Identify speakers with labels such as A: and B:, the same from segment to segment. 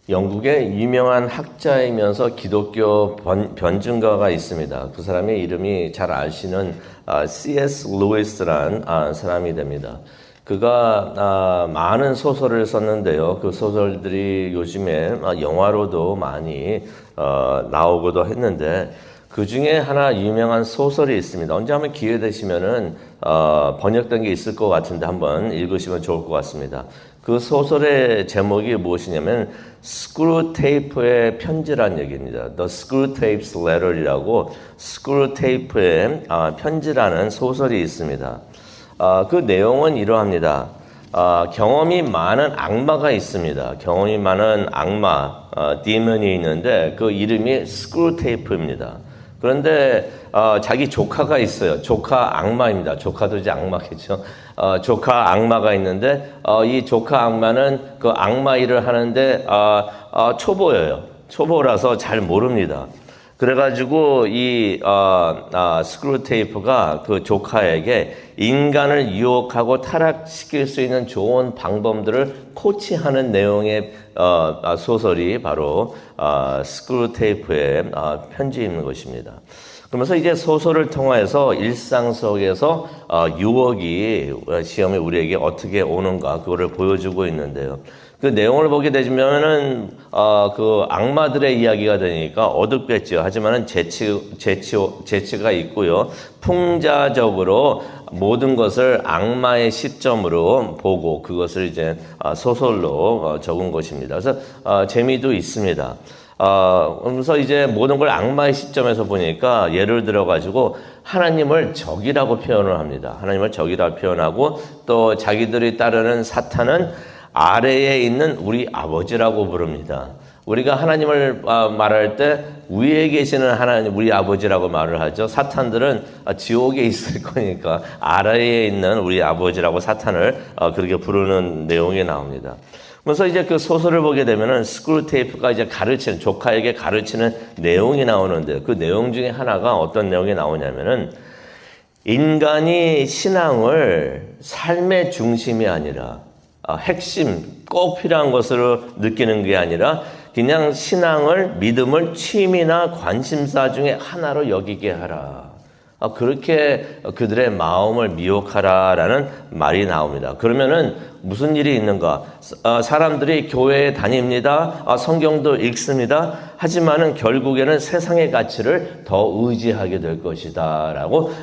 A: 영국의 유명한 학자이면서 기독교 변증가가 있습니다. 그 사람의 이름이 잘 아시는 C.S. 루이스란 사람이 됩니다. 그가 많은 소설을 썼는데요. 그 소설들이 요즘에 영화로도 많이 나오기도 했는데 그 중에 하나 유명한 소설이 있습니다. 언제 한번 기회 되시면은 번역된 게 있을 것 같은데 한번 읽으시면 좋을 것 같습니다. 그 소설의 제목이 무엇이냐면 스크루테이프의 편지란 얘기입니다. The Screwtape's Letter이라고 스크루테이프의 편지라는 소설이 있습니다. 그 내용은 이러합니다. 경험이 많은 악마가 있습니다. 경험이 많은 악마, 디몬이 있는데 그 이름이 스크루테이프입니다. 그런데 자기 조카가 있어요. 조카 악마입니다. 조카도 이제 악마겠죠. 조카 악마가 있는데 이 조카 악마는 그 악마 일을 하는데 초보예요. 초보라서 잘 모릅니다. 그래가지고 이 스크루테이프가 그 조카에게 인간을 유혹하고 타락시킬 수 있는 좋은 방법들을 코치하는 내용의 소설이 바로 스크루테이프의 편지인 것입니다. 그러면서 이제 소설을 통해서 일상 속에서 유혹이 시험에 우리에게 어떻게 오는가 그거를 보여주고 있는데요. 그 내용을 보게 되면은 그 악마들의 이야기가 되니까 어둡겠죠. 하지만은 재치가 있고요. 풍자적으로 모든 것을 악마의 시점으로 보고 그것을 이제 소설로 적은 것입니다. 그래서 재미도 있습니다. 그래서 이제 모든 걸 악마의 시점에서 보니까 예를 들어가지고 하나님을 적이라고 표현을 합니다. 하나님을 적이라고 표현하고 또 자기들이 따르는 사탄은 아래에 있는 우리 아버지라고 부릅니다. 우리가 하나님을 말할 때 위에 계시는 하나님, 우리 아버지라고 말을 하죠. 사탄들은 지옥에 있을 거니까 아래에 있는 우리 아버지라고 사탄을 그렇게 부르는 내용이 나옵니다. 그래서 이제 그 소설을 보게 되면은 스크루테이프가 이제 조카에게 가르치는 내용이 나오는데 그 내용 중에 하나가 어떤 내용이 나오냐면은 인간이 신앙을 삶의 중심이 아니라 핵심, 꼭 필요한 것으로 느끼는 게 아니라 그냥 신앙을, 믿음을 취미나 관심사 중에 하나로 여기게 하라. 그렇게 그들의 마음을 미혹하라라는 말이 나옵니다. 그러면은 무슨 일이 있는가? 사람들이 교회에 다닙니다. 성경도 읽습니다. 하지만은 결국에는 세상의 가치를 더 의지하게 될 것이다. 라고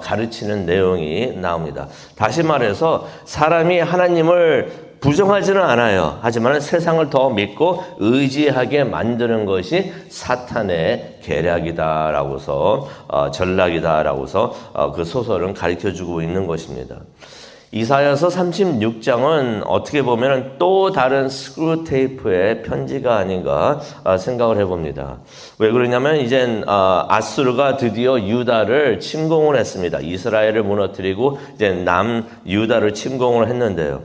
A: 가르치는 내용이 나옵니다. 다시 말해서 사람이 하나님을 부정하지는 않아요. 하지만 세상을 더 믿고 의지하게 만드는 것이 사탄의 계략이다라고서 전략이다라고서 그 소설은 가르쳐주고 있는 것입니다. 이사야서 36장은 어떻게 보면 또 다른 스크루테이프의 편지가 아닌가 생각을 해봅니다. 왜 그러냐면 이젠 아수르가 드디어 유다를 침공을 했습니다. 이스라엘을 무너뜨리고 이제 남유다를 침공을 했는데요.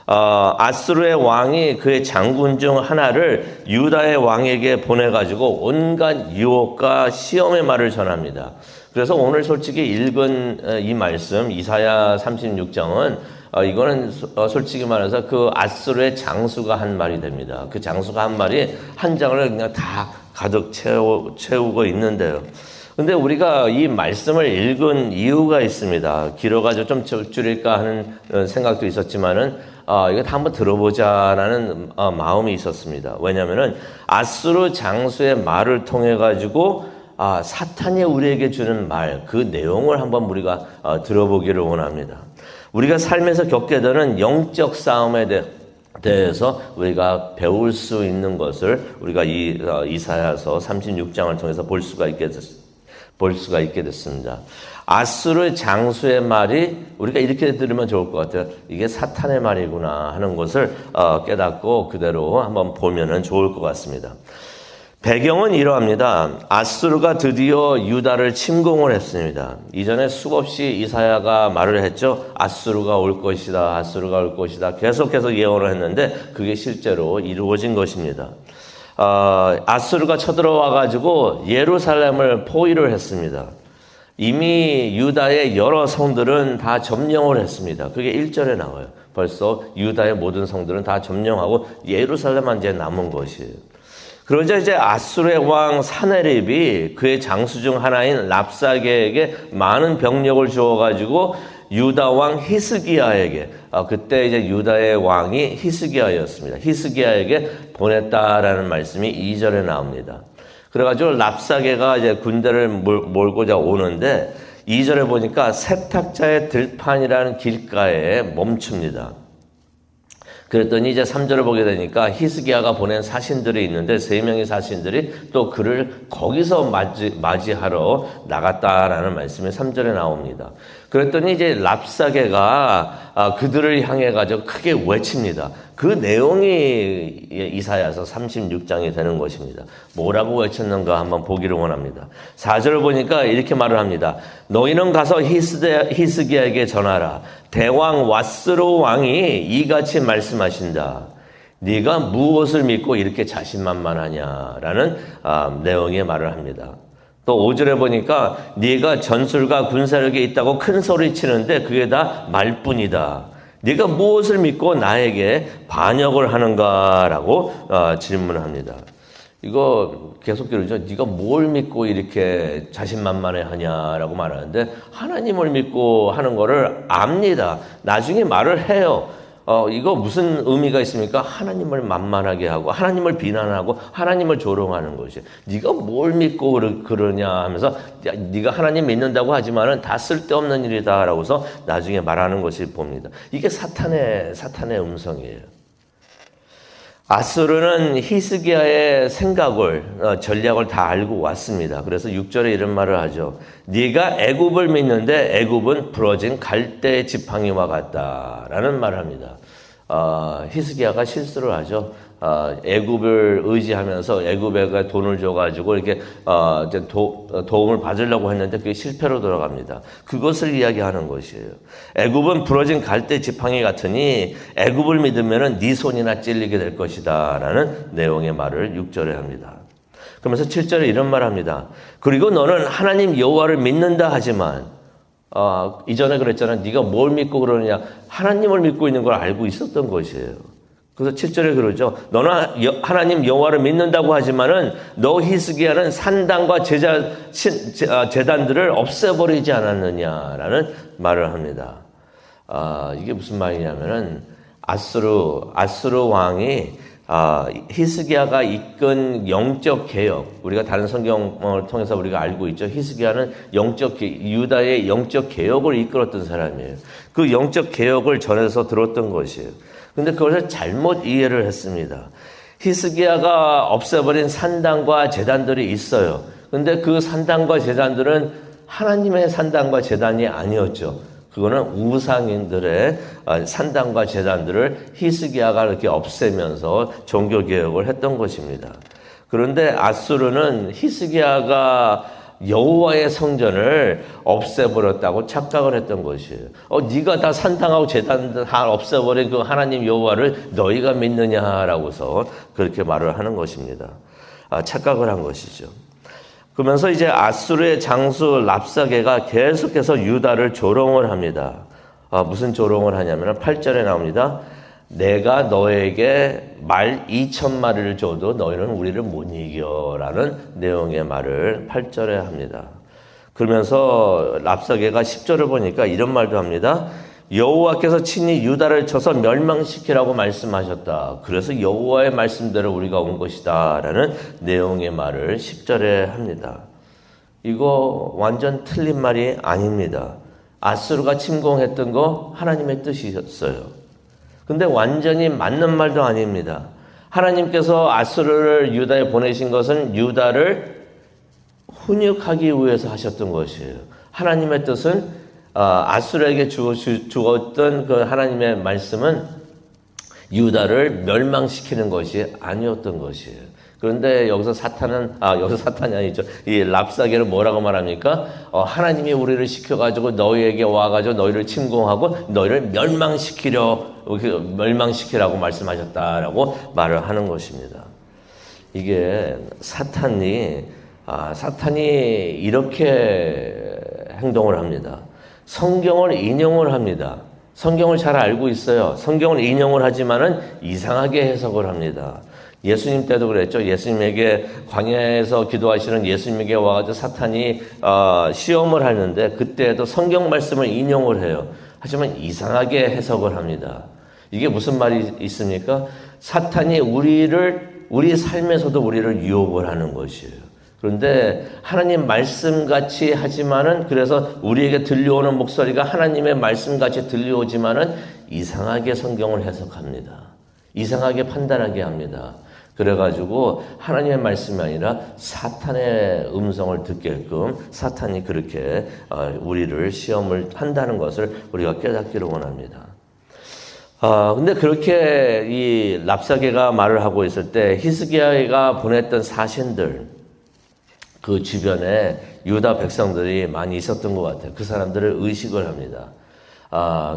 A: 아수르의 왕이 그의 장군 중 하나를 유다의 왕에게 보내가지고 온갖 유혹과 시험의 말을 전합니다. 그래서 오늘 솔직히 읽은 이 말씀 이사야 36장은 이거는 솔직히 말해서 그 아수르의 장수가 한 말이 됩니다. 그 장수가 한 말이 한 장을 그냥 다 가득 채우고 있는데요. 근데 우리가 이 말씀을 읽은 이유가 있습니다. 길어가지고 좀 줄일까 하는 생각도 있었지만은 이거 다 한번 들어보자라는 마음이 있었습니다. 왜냐하면은 아수르 장수의 말을 통해 가지고 사탄이 우리에게 주는 말, 그 내용을 한번 우리가 들어보기를 원합니다. 우리가 삶에서 겪게 되는 영적 싸움에 대해서 우리가 배울 수 있는 것을 우리가 이사야서 36장을 통해서 볼 수가 있게 됐습니다. 아수르 장수의 말이 우리가 이렇게 들으면 좋을 것 같아요. 이게 사탄의 말이구나 하는 것을 깨닫고 그대로 한번 보면은 좋을 것 같습니다. 배경은 이러합니다. 아수르가 드디어 유다를 침공을 했습니다. 이전에 수없이 이사야가 말을 했죠. 아수르가 올 것이다. 아수르가 올 것이다. 계속해서 예언을 했는데 그게 실제로 이루어진 것입니다. 아수르가 쳐들어와 가지고 예루살렘을 포위를 했습니다. 이미 유다의 여러 성들은 다 점령을 했습니다. 그게 1절에 나와요. 벌써 유다의 모든 성들은 다 점령하고 예루살렘만 이제 남은 것이에요. 그러자 이제 아수르의 왕 사네립이 그의 장수 중 하나인 랍사게에게 많은 병력을 주어가지고 유다 왕 히스기야에게, 그때 이제 유다의 왕이 히스기야였습니다. 히스기야에게 보냈다라는 말씀이 2절에 나옵니다. 그래가지고 랍사게가 이제 군대를 몰고자 오는데 2절에 보니까 세탁자의 들판이라는 길가에 멈춥니다. 그랬더니 이제 3절을 보게 되니까 히스기야가 보낸 사신들이 있는데 3명의 사신들이 또 그를 거기서 맞이하러 나갔다라는 말씀이 3절에 나옵니다. 그랬더니 이제 랍사게가 그들을 향해 가지고 크게 외칩니다. 그 내용이 이사야서 36장이 되는 것입니다. 뭐라고 외쳤는가 한번 보기를 원합니다. 4절을 보니까 이렇게 말을 합니다. 너희는 가서 히스기야에게 전하라. 대왕 왓스로 왕이 이같이 말씀하신다. 네가 무엇을 믿고 이렇게 자신만만하냐라는 내용의 말을 합니다. 또 5절에 보니까 네가 전술과 군사력이 있다고 큰 소리 치는데 그게 다 말뿐이다. 네가 무엇을 믿고 나에게 반역을 하는가라고 질문을 합니다. 이거 계속 들으죠. 네가 뭘 믿고 이렇게 자신만만해 하냐라고 말하는데 하나님을 믿고 하는 거를 압니다. 나중에 말을 해요. 이거 무슨 의미가 있습니까? 하나님을 만만하게 하고 하나님을 비난하고 하나님을 조롱하는 것이에요. 네가 뭘 믿고 그러냐 하면서 네가 하나님 믿는다고 하지만은 다 쓸데없는 일이다라고서 나중에 말하는 것을 봅니다. 이게 사탄의 음성이에요. 아수르는 히스기야의 생각을 전략을 다 알고 왔습니다. 그래서 6절에 이런 말을 하죠. 네가 애굽을 믿는데 애굽은 부러진 갈대 지팡이와 같다라는 말을 합니다. 히스기야가 실수를 하죠. 애굽을 의지하면서 애굽에게 돈을 줘가지고 이렇게 도움을 받으려고 했는데 그게 실패로 돌아갑니다. 그것을 이야기하는 것이에요. 애굽은 부러진 갈대 지팡이 같으니 애굽을 믿으면은 네 손이나 찔리게 될 것이다라는 내용의 말을 6절에 합니다. 그러면서 7절에 이런 말을 합니다. 그리고 너는 하나님 여호와를 믿는다 하지만 이전에 그랬잖아. 네가 뭘 믿고 그러느냐. 하나님을 믿고 있는 걸 알고 있었던 것이에요. 그래서 7절에 그러죠. 너는 하나님 여호와를 믿는다고 하지만은 너 히스기야는 산당과 제단들을 없애버리지 않았느냐라는 말을 합니다. 이게 무슨 말이냐면은 아수르 왕이 히스기야가 이끈 영적 개혁, 우리가 다른 성경을 통해서 우리가 알고 있죠. 히스기야는 유다의 영적 개혁을 이끌었던 사람이에요. 그 영적 개혁을 전해서 들었던 것이에요. 근데 그것을 잘못 이해를 했습니다. 히스기야가 없애버린 산당과 제단들이 있어요. 근데 그 산당과 제단들은 하나님의 산당과 제단이 아니었죠. 그거는 우상인들의 산당과 제단들을 히스기야가 이렇게 없애면서 종교개혁을 했던 것입니다. 그런데 아수르는 히스기야가 여호와의 성전을 없애버렸다고 착각을 했던 것이에요. 네가 다 산당하고 제단 다 없애버린 그 하나님 여호와를 너희가 믿느냐라고서 그렇게 말을 하는 것입니다. 착각을 한 것이죠. 그러면서 이제 아수르의 장수 랍사게가 계속해서 유다를 조롱을 합니다. 무슨 조롱을 하냐면 8절에 나옵니다. 내가 너에게 말 2,000마리를 줘도 너희는 우리를 못 이겨라는 내용의 말을 8절에 합니다. 그러면서 랍사게가 10절을 보니까 이런 말도 합니다. 여호와께서 친히 유다를 쳐서 멸망시키라고 말씀하셨다. 그래서 여호와의 말씀대로 우리가 온 것이다 라는 내용의 말을 10절에 합니다. 이거 완전 틀린 말이 아닙니다. 아수르가 침공했던 거 하나님의 뜻이었어요. 근데 완전히 맞는 말도 아닙니다. 하나님께서 아수르를 유다에 보내신 것은 유다를 훈육하기 위해서 하셨던 것이에요. 하나님의 뜻은 아수르에게 주었던 그 하나님의 말씀은 유다를 멸망시키는 것이 아니었던 것이에요. 그런데 여기서 사탄이 아니죠. 이 랍사게는 뭐라고 말합니까? 하나님이 우리를 시켜가지고 너희에게 와가지고 너희를 침공하고 너희를 멸망시키라고 말씀하셨다라고 말을 하는 것입니다. 이게 사탄이 이렇게 행동을 합니다. 성경을 인용을 합니다. 성경을 잘 알고 있어요. 성경을 인용을 하지만은 이상하게 해석을 합니다. 예수님 때도 그랬죠. 예수님에게 광야에서 기도하시는 예수님에게 와가지고 사탄이 시험을 하는데 그때에도 성경 말씀을 인용을 해요. 하지만 이상하게 해석을 합니다. 이게 무슨 말이 있습니까? 사탄이 우리 삶에서도 우리를 유혹을 하는 것이에요. 그런데 하나님 말씀같이 하지만은 그래서 우리에게 들려오는 목소리가 하나님의 말씀같이 들려오지만은 이상하게 성경을 해석합니다. 이상하게 판단하게 합니다. 그래가지고 하나님의 말씀이 아니라 사탄의 음성을 듣게끔 사탄이 그렇게 우리를 시험을 한다는 것을 우리가 깨닫기를 원합니다. 근데 그렇게 이 랍사게가 말을 하고 있을 때 히스기야가 보냈던 사신들, 그 주변에 유다 백성들이 많이 있었던 것 같아요. 그 사람들을 의식을 합니다.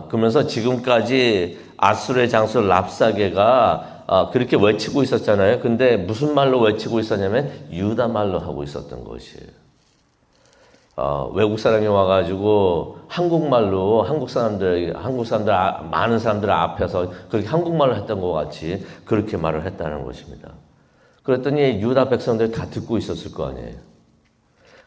A: 그러면서 지금까지 아수르의 장수 랍사게가 그렇게 외치고 있었잖아요. 근데 무슨 말로 외치고 있었냐면 유다 말로 하고 있었던 것이에요. 외국 사람이 와가지고 한국말로 많은 사람들 앞에서 그렇게 한국말로 했던 것 같이 그렇게 말을 했다는 것입니다. 그랬더니 유다 백성들이 다 듣고 있었을 거 아니에요.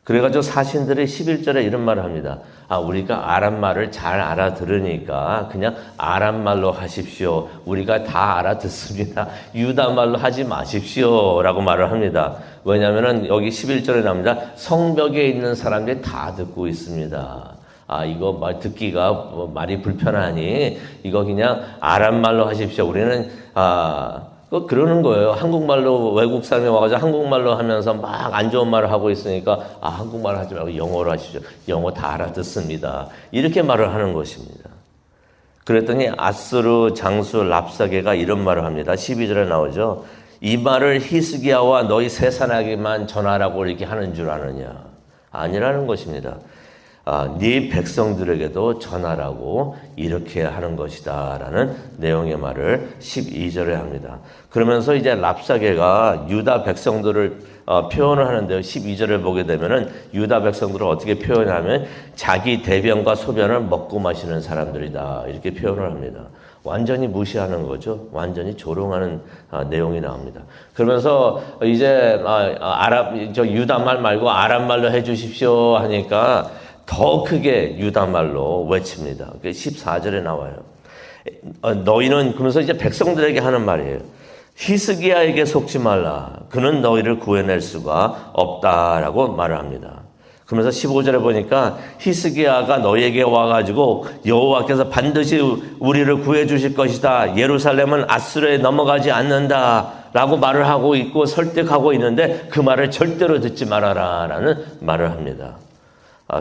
A: 그래가지고 사신들이 11절에 이런 말을 합니다. 우리가 아람 말을 잘 알아들으니까 그냥 아람 말로 하십시오. 우리가 다 알아듣습니다. 유다 말로 하지 마십시오. 라고 말을 합니다. 왜냐하면 여기 11절에 나옵니다. 성벽에 있는 사람들이 다 듣고 있습니다. 이거 말 듣기가 말이 불편하니 이거 그냥 아람 말로 하십시오. 우리는 그러는 거예요. 한국말로 외국 사람이 와가지고 한국말로 하면서 막 안 좋은 말을 하고 있으니까 한국말 하지 말고 영어로 하십시오. 영어 다 알아듣습니다. 이렇게 말을 하는 것입니다. 그랬더니 아수르 장수 랍사게가 이런 말을 합니다. 12절에 나오죠. 이 말을 히스기야와 너희 세 사람에게만 전하라고 이렇게 하는 줄 아느냐. 아니라는 것입니다. 네 백성들에게도 전하라고 이렇게 하는 것이다 라는 내용의 말을 12절에 합니다. 그러면서 이제 랍사게가 유다 백성들을 표현을 하는데요. 12절을 보게 되면은 유다 백성들을 어떻게 표현하면 자기 대변과 소변을 먹고 마시는 사람들이다 이렇게 표현을 합니다. 완전히 무시하는 거죠. 완전히 조롱하는 내용이 나옵니다. 그러면서 이제 유다 말 말고 아람 말로 해주십시오 하니까 더 크게 유다 말로 외칩니다. 14절에 나와요. 너희는 그러면서 이제 백성들에게 하는 말이에요. 히스기야에게 속지 말라. 그는 너희를 구해낼 수가 없다라고 말을 합니다. 그러면서 15절에 보니까 히스기야가 너희에게 와가지고 여호와께서 반드시 우리를 구해 주실 것이다. 예루살렘은 아수르에 넘어가지 않는다. 라고 말을 하고 있고 설득하고 있는데 그 말을 절대로 듣지 말아라 라는 말을 합니다.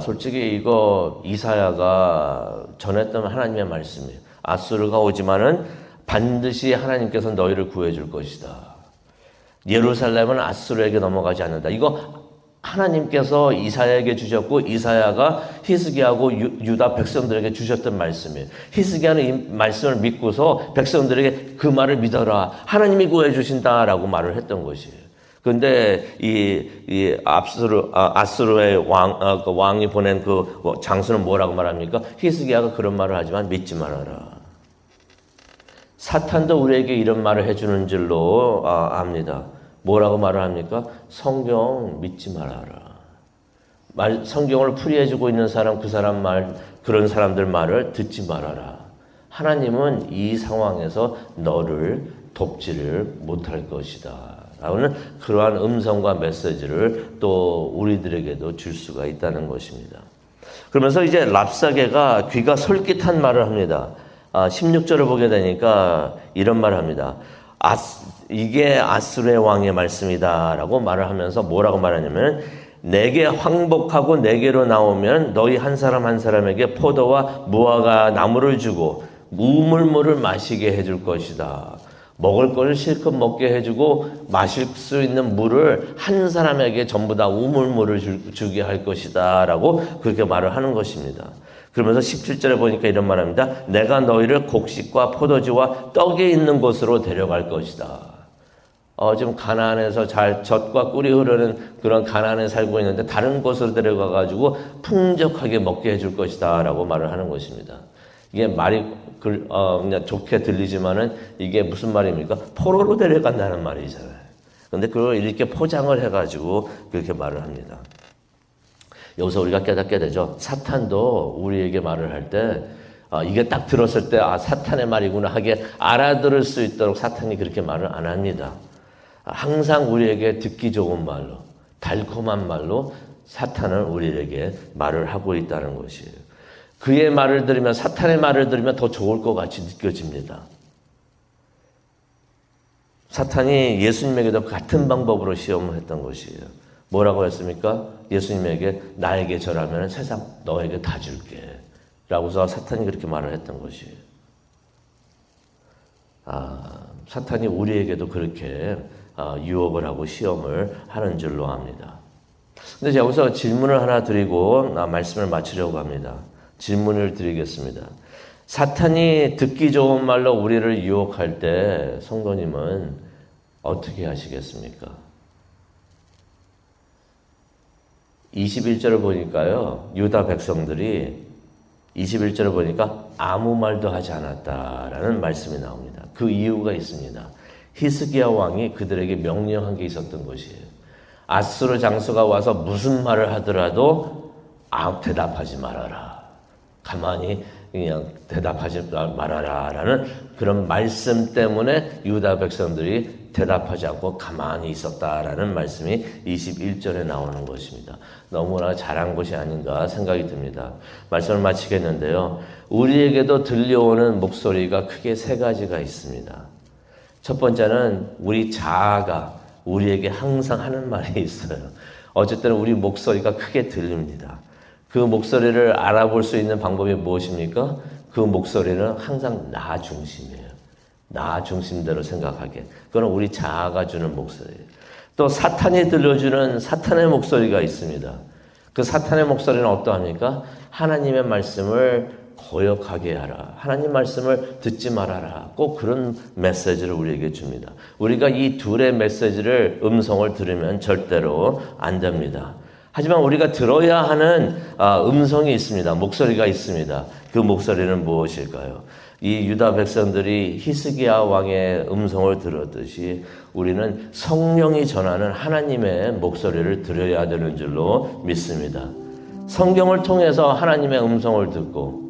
A: 솔직히 이거 이사야가 전했던 하나님의 말씀이에요. 아수르가 오지만은 반드시 하나님께서 너희를 구해줄 것이다. 예루살렘은 아수르에게 넘어가지 않는다. 이거 하나님께서 이사야에게 주셨고 이사야가 히스기야하고 유다 백성들에게 주셨던 말씀이에요. 히스기야는 이 말씀을 믿고서 백성들에게 그 말을 믿어라. 하나님이 구해주신다라고 말을 했던 것이에요. 그런데 이 아수르의 왕이 보낸 그 장수는 뭐라고 말합니까? 히스기야가 그런 말을 하지만 믿지 말아라. 사탄도 우리에게 이런 말을 해주는 줄로 압니다. 뭐라고 말을 합니까? 성경 믿지 말아라. 성경을 풀이해주고 있는 사람, 그 사람 말, 그런 사람들 말을 듣지 말아라. 하나님은 이 상황에서 너를 돕지를 못할 것이다. 라는 그러한 음성과 메시지를 또 우리들에게도 줄 수가 있다는 것입니다. 그러면서 이제 랍사게가 귀가 솔깃한 말을 합니다. 16절을 보게 되니까 이런 말을 합니다. 이게 아수르의 왕의 말씀이다 라고 말을 하면서 뭐라고 말하냐면 내게 황복하고 내게로 나오면 너희 한 사람 한 사람에게 포도와 무화과 나무를 주고 우물물을 마시게 해줄 것이다. 먹을 것을 실컷 먹게 해주고 마실 수 있는 물을 한 사람에게 전부 다 우물물을 주게 할 것이다 라고 그렇게 말을 하는 것입니다. 그러면서 17절에 보니까 이런 말합니다. 내가 너희를 곡식과 포도주와 떡이 있는 곳으로 데려갈 것이다. 지금 가나안에서 잘 젖과 꿀이 흐르는 그런 가나안에 살고 있는데 다른 곳으로 데려가 가지고 풍족하게 먹게 해줄 것이다라고 말을 하는 것입니다. 이게 말이 그냥 좋게 들리지만은 이게 무슨 말입니까? 포로로 데려간다는 말이잖아요. 근데 그걸 이렇게 포장을 해가지고 그렇게 말을 합니다. 여기서 우리가 깨닫게 되죠. 사탄도 우리에게 말을 할 때 이게 딱 들었을 때 사탄의 말이구나 하게 알아들을 수 있도록 사탄이 그렇게 말을 안 합니다. 항상 우리에게 듣기 좋은 말로, 달콤한 말로 사탄은 우리에게 말을 하고 있다는 것이에요. 그의 말을 들으면, 사탄의 말을 들으면 더 좋을 것 같이 느껴집니다. 사탄이 예수님에게도 같은 방법으로 시험을 했던 것이에요. 뭐라고 했습니까? 예수님에게 나에게 절하면 세상 너에게 다 줄게 라고서 사탄이 그렇게 말을 했던 것이에요. 사탄이 우리에게도 그렇게 유혹을 하고 시험을 하는 줄로 압니다. 근데 여기서 질문을 하나 드리고 말씀을 마치려고 합니다. 질문을 드리겠습니다. 사탄이 듣기 좋은 말로 우리를 유혹할 때 성도님은 어떻게 하시겠습니까? 21절을 보니까요, 유다 백성들이 21절을 보니까 아무 말도 하지 않았다라는 말씀이 나옵니다. 그 이유가 있습니다. 히스기야 왕이 그들에게 명령한 게 있었던 것이에요. 아수르 장수가 와서 무슨 말을 하더라도 대답하지 말아라. 가만히 그냥 대답하지 말아라 라는 그런 말씀 때문에 유다 백성들이 대답하지 않고 가만히 있었다라는 말씀이 21절에 나오는 것입니다. 너무나 잘한 것이 아닌가 생각이 듭니다. 말씀을 마치겠는데요. 우리에게도 들려오는 목소리가 크게 세 가지가 있습니다. 첫 번째는 우리 자아가 우리에게 항상 하는 말이 있어요. 어쨌든 우리 목소리가 크게 들립니다. 그 목소리를 알아볼 수 있는 방법이 무엇입니까? 그 목소리는 항상 나 중심이에요. 나 중심대로 생각하게. 그건 우리 자아가 주는 목소리예요. 또 사탄이 들려주는 사탄의 목소리가 있습니다. 그 사탄의 목소리는 어떠합니까? 하나님의 말씀을 거역하게 하라. 하나님 말씀을 듣지 말아라. 꼭 그런 메시지를 우리에게 줍니다. 우리가 이 둘의 메시지를, 음성을 들으면 절대로 안 됩니다. 하지만 우리가 들어야 하는 음성이 있습니다. 목소리가 있습니다. 그 목소리는 무엇일까요? 이 유다 백성들이 히스기야 왕의 음성을 들었듯이 우리는 성령이 전하는 하나님의 목소리를 들어야 되는 줄로 믿습니다. 성경을 통해서 하나님의 음성을 듣고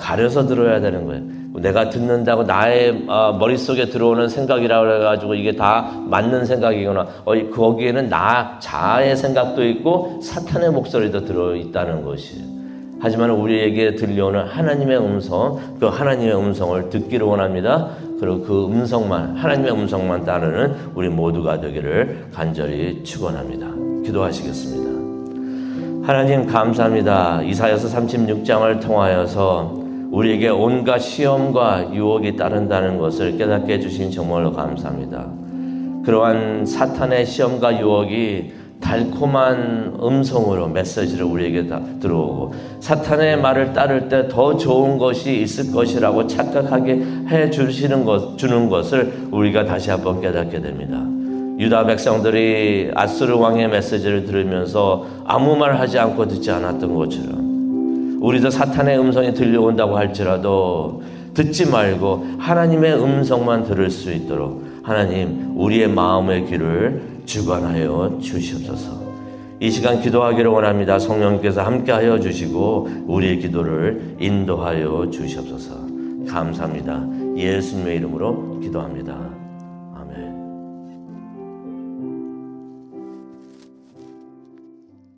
A: 가려서 들어야 되는 거예요. 내가 듣는다고 나의 머릿속에 들어오는 생각이라고 해가지고 이게 다 맞는 생각이거나 거기에는 나 자아의 생각도 있고 사탄의 목소리도 들어있다는 것이에요. 하지만 우리에게 들려오는 하나님의 음성, 그 하나님의 음성을 듣기를 원합니다. 그리고 그 음성만, 하나님의 음성만 따르는 우리 모두가 되기를 간절히 축원합니다. 기도하시겠습니다. 하나님 감사합니다. 이사야서 36장을 통하여서 우리에게 온갖 시험과 유혹이 따른다는 것을 깨닫게 해주신 정말로 감사합니다. 그러한 사탄의 시험과 유혹이 달콤한 음성으로 메시지를 우리에게 들어오고 사탄의 말을 따를 때 더 좋은 것이 있을 것이라고 착각하게 주는 것을 우리가 다시 한번 깨닫게 됩니다. 유다 백성들이 아수르 왕의 메시지를 들으면서 아무 말 하지 않고 듣지 않았던 것처럼 우리도 사탄의 음성이 들려온다고 할지라도 듣지 말고 하나님의 음성만 들을 수 있도록 하나님 우리의 마음의 귀를 주관하여 주시옵소서. 이 시간 기도하기를 원합니다. 성령께서 함께하여 주시고 우리의 기도를 인도하여 주시옵소서. 감사합니다. 예수님의 이름으로 기도합니다. 아멘.